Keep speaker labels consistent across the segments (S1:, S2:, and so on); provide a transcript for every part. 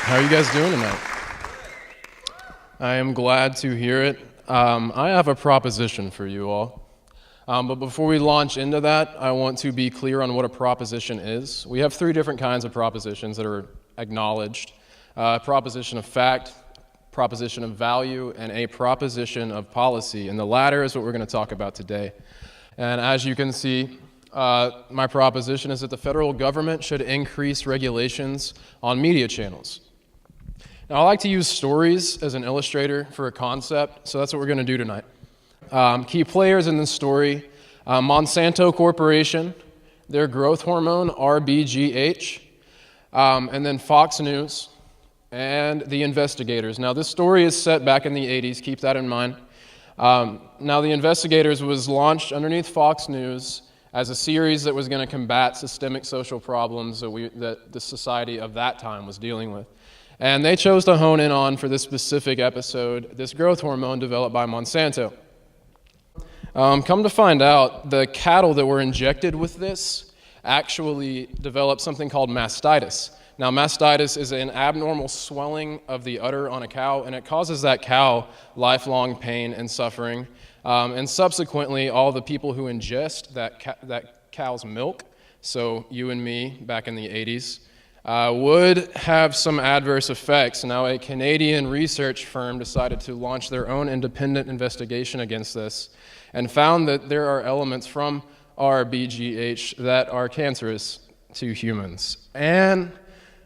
S1: How are you guys doing tonight? I am glad to hear it. I have a proposition for you all. But before we launch into that, I want to be clear on what a proposition is. We have three different kinds of propositions that are acknowledged. Proposition of fact, proposition of value, and a proposition of policy. And the latter is what we're going to talk about today. And as you can see, my proposition is that the federal government should increase regulations on media channels. Now, I like to use stories as an illustrator for a concept, so that's what we're going to do tonight. Key players in this story, Monsanto Corporation, their growth hormone, RBGH, and then Fox News, and the investigators. Now, this story is set back in the 80s, keep that in mind. Now, the investigators was launched underneath Fox News as a series that was going to combat systemic social problems that the society of that time was dealing with. And they chose to hone in on, for this specific episode, this growth hormone developed by Monsanto. Come to find out, the cattle that were injected with this actually developed something called mastitis. Now, mastitis is an abnormal swelling of the udder on a cow, and it causes that cow lifelong pain and suffering. And subsequently, all the people who ingest that cow's milk, so you and me back in the 80s, would have some adverse effects. Now, a Canadian research firm decided to launch their own independent investigation against this and found that there are elements from RBGH that are cancerous to humans. And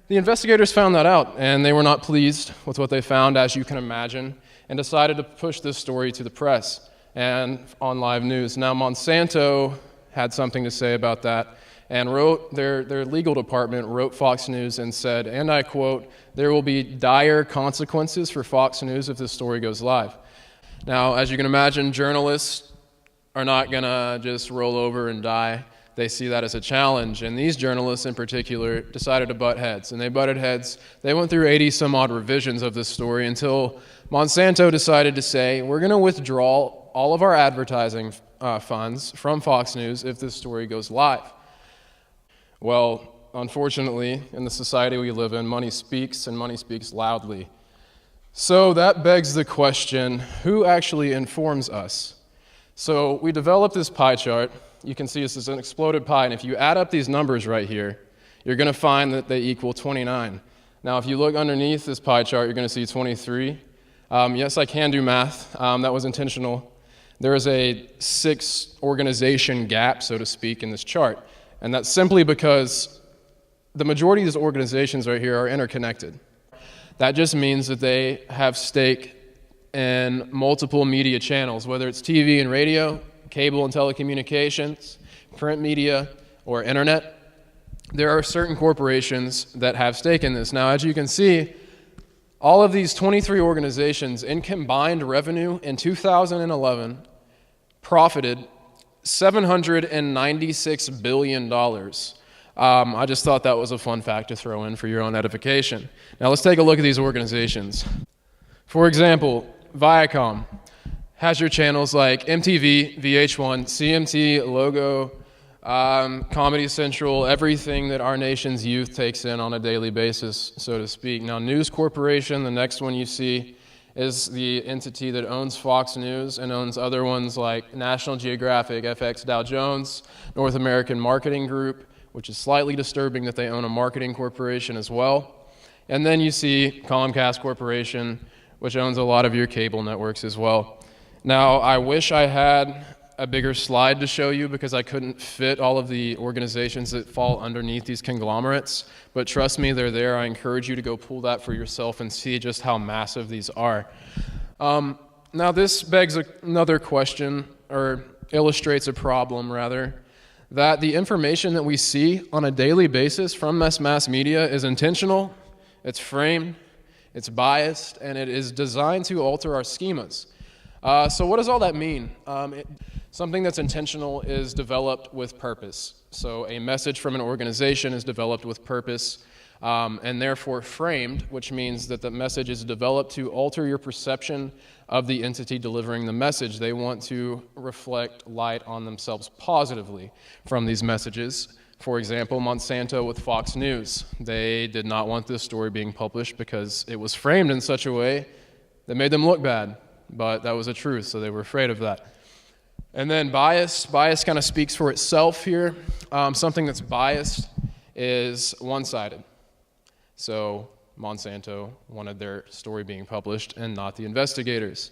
S1: the investigators found that out, and they were not pleased with what they found, as you can imagine, and decided to push this story to the press and on live news. Now, Monsanto had something to say about that, and wrote, their legal department wrote Fox News and said, and I quote, "There will be dire consequences for Fox News if this story goes live." Now, as you can imagine, journalists are not going to just roll over and die. They see that as a challenge, and these journalists in particular decided to butt heads, and they butted heads. They went through 80-some-odd revisions of this story until Monsanto decided to say, we're going to withdraw all of our advertising funds from Fox News if this story goes live. Well, unfortunately, in the society we live in, money speaks, and money speaks loudly. So that begs the question, who actually informs us? So we developed this pie chart. You can see this is an exploded pie, and if you add up these numbers right here, you're going to find that they equal 29. Now, if you look underneath this pie chart, you're going to see 23. Yes, I can do math. That was intentional. There is a 6-organization gap, so to speak, in this chart. And that's simply because the majority of these organizations right here are interconnected. That just means that they have stake in multiple media channels, whether it's TV and radio, cable and telecommunications, print media, or internet. There are certain corporations that have stake in this. Now, as you can see, all of these 23 organizations in combined revenue in 2011 profited $796 billion. I just thought that was a fun fact to throw in for your own edification. Now let's take a look at these organizations. For example, Viacom has your channels like MTV, VH1, CMT, Logo, Comedy Central, everything that our nation's youth takes in on a daily basis, so to speak. Now, News Corporation, the next one you see, is the entity that owns Fox News and owns other ones like National Geographic, FX Dow Jones, North American Marketing Group, which is slightly disturbing that they own a marketing corporation as well. And then you see Comcast Corporation, which owns a lot of your cable networks as well. Now, I wish I had a bigger slide to show you because I couldn't fit all of the organizations that fall underneath these conglomerates, but trust me, they're there. I encourage you to go pull that for yourself and see just how massive these are. Now, this begs another question, or illustrates a problem, rather, that the information that we see on a daily basis from mass media is intentional, it's framed, it's biased, and it is designed to alter our schemas. So what does all that mean? Something that's intentional is developed with purpose. So a message from an organization is developed with purpose, and therefore framed, which means that the message is developed to alter your perception of the entity delivering the message. They want to reflect light on themselves positively from these messages. For example, Monsanto with Fox News. They did not want this story being published because it was framed in such a way that made them look bad, but that was the truth, so they were afraid of that. And then bias kind of speaks for itself here. Something that's biased is one-sided. So Monsanto wanted their story being published and not the investigators.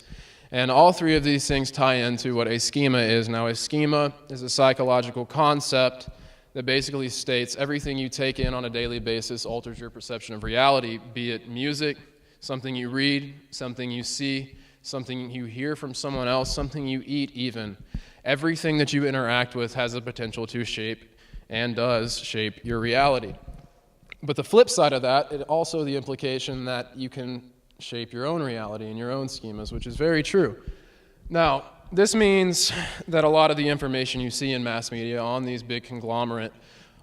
S1: And all three of these things tie into what a schema is. Now, a schema is a psychological concept that basically states everything you take in on a daily basis alters your perception of reality, be it music, something you read, something you see, something you hear from someone else, something you eat even. Everything that you interact with has the potential to shape and does shape your reality. But the flip side of that is also the implication that you can shape your own reality and your own schemas, which is very true. Now, this means that a lot of the information you see in mass media on these big conglomerate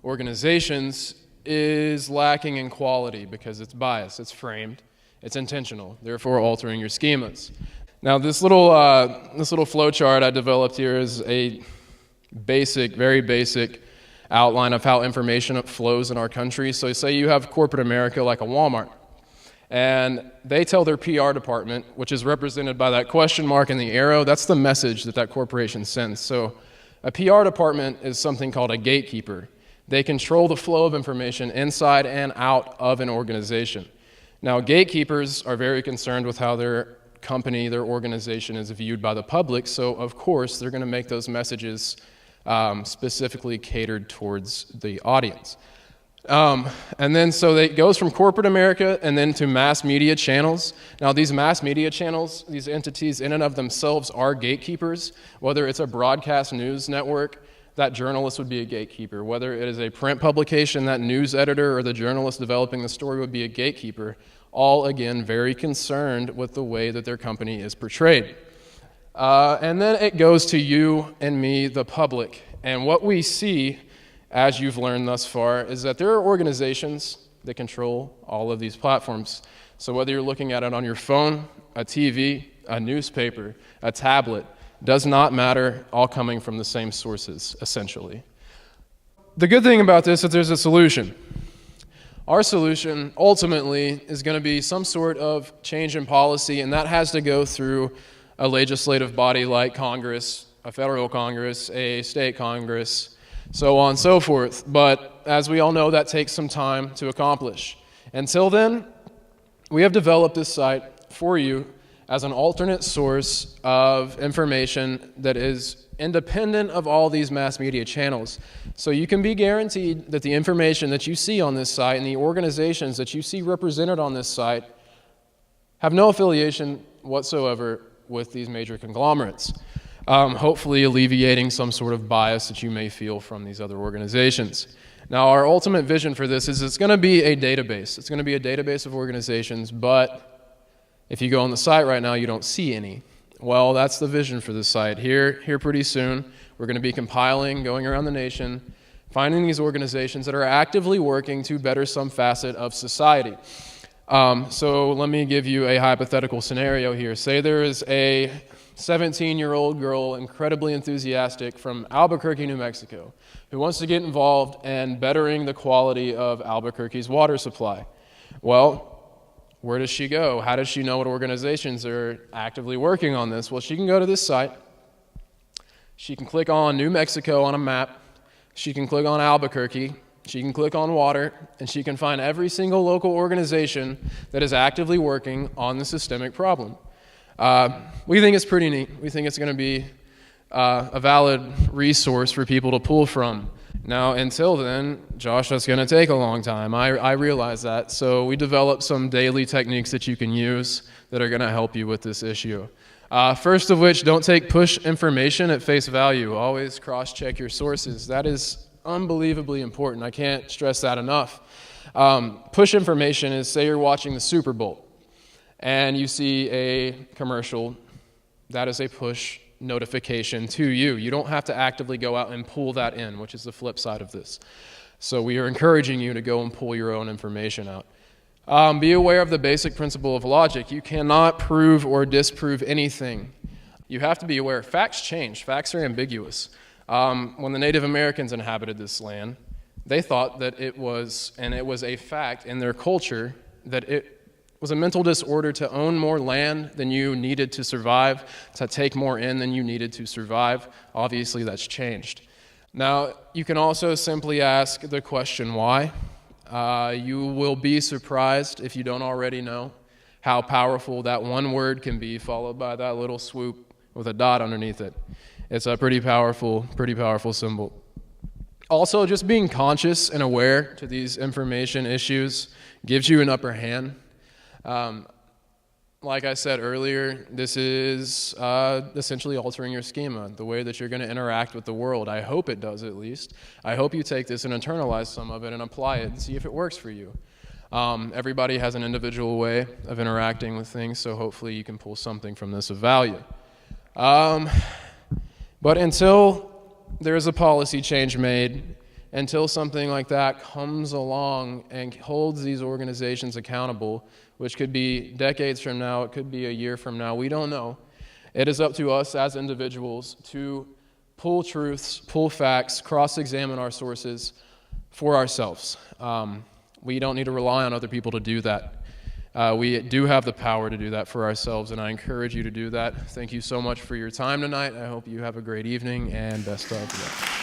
S1: organizations is lacking in quality because it's biased, it's framed, it's intentional, therefore altering your schemas. Now, this little flow chart I developed here is a very basic outline of how information flows in our country. So say you have corporate America like a Walmart, and they tell their PR department, which is represented by that question mark and the arrow, that's the message that corporation sends. So a PR department is something called a gatekeeper. They control the flow of information inside and out of an organization. Now, gatekeepers are very concerned with how their company, their organization is viewed by the public, so of course they're going to make those messages specifically catered towards the audience. And then so it goes from corporate America and then to mass media channels. Now, these mass media channels, these entities in and of themselves are gatekeepers. Whether it's a broadcast news network, that journalist would be a gatekeeper. Whether it is a print publication, that news editor or the journalist developing the story would be a gatekeeper. All, again, very concerned with the way that their company is portrayed. And then it goes to you and me, the public. And what we see, as you've learned thus far, is that there are organizations that control all of these platforms. So whether you're looking at it on your phone, a TV, a newspaper, a tablet, does not matter, all coming from the same sources, essentially. The good thing about this is that there's a solution. Our solution, ultimately, is going to be some sort of change in policy, and that has to go through a legislative body like Congress, a federal Congress, a state Congress, so on and so forth. But as we all know, that takes some time to accomplish. Until then, we have developed this site for you as an alternate source of information that is independent of all these mass media channels. So you can be guaranteed that the information that you see on this site and the organizations that you see represented on this site have no affiliation whatsoever with these major conglomerates, hopefully alleviating some sort of bias that you may feel from these other organizations. Now, our ultimate vision for this is it's going to be a database. It's going to be a database of organizations, but if you go on the site right now, you don't see any. Well, that's the vision for this site. Here pretty soon, we're going to be compiling, going around the nation, finding these organizations that are actively working to better some facet of society. So let me give you a hypothetical scenario here. Say there is a 17-year-old girl, incredibly enthusiastic, from Albuquerque, New Mexico, who wants to get involved in bettering the quality of Albuquerque's water supply. Well, where does she go? How does she know what organizations are actively working on this? Well, she can go to this site. She can click on New Mexico on a map. She can click on Albuquerque. She can click on water, and she can find every single local organization that is actively working on the systemic problem. We think it's pretty neat. We think it's going to be a valid resource for people to pull from. Now, until then, Josh, that's going to take a long time. I realize that. So we developed some daily techniques that you can use that are going to help you with this issue. First of which, don't take push information at face value. Always cross-check your sources. That is unbelievably important. I can't stress that enough. Push information is, say you're watching the Super Bowl and you see a commercial. That is a push notification to you. You don't have to actively go out and pull that in, which is the flip side of this. So we are encouraging you to go and pull your own information out. Be aware of the basic principle of logic. You cannot prove or disprove anything. You have to be aware. Facts change. Facts are ambiguous. When the Native Americans inhabited this land, They thought that it was a fact in their culture, that it was a mental disorder to own more land than you needed to survive, to take more in than you needed to survive. Obviously, that's changed. Now, you can also simply ask the question, why? You will be surprised, if you don't already know, how powerful that one word can be, followed by that little swoop with a dot underneath it. It's a pretty powerful symbol. Also, just being conscious and aware to these information issues gives you an upper hand. Like I said earlier, this is essentially altering your schema, the way that you're going to interact with the world. I hope it does, at least. I hope you take this and internalize some of it and apply it and see if it works for you. Everybody has an individual way of interacting with things, so hopefully you can pull something from this of value. But until there's a policy change made, until something like that comes along and holds these organizations accountable, which could be decades from now, it could be a year from now, we don't know. It is up to us as individuals to pull truths, pull facts, cross-examine our sources for ourselves. We don't need to rely on other people to do that. We do have the power to do that for ourselves, and I encourage you to do that. Thank you so much for your time tonight. I hope you have a great evening, and best of luck.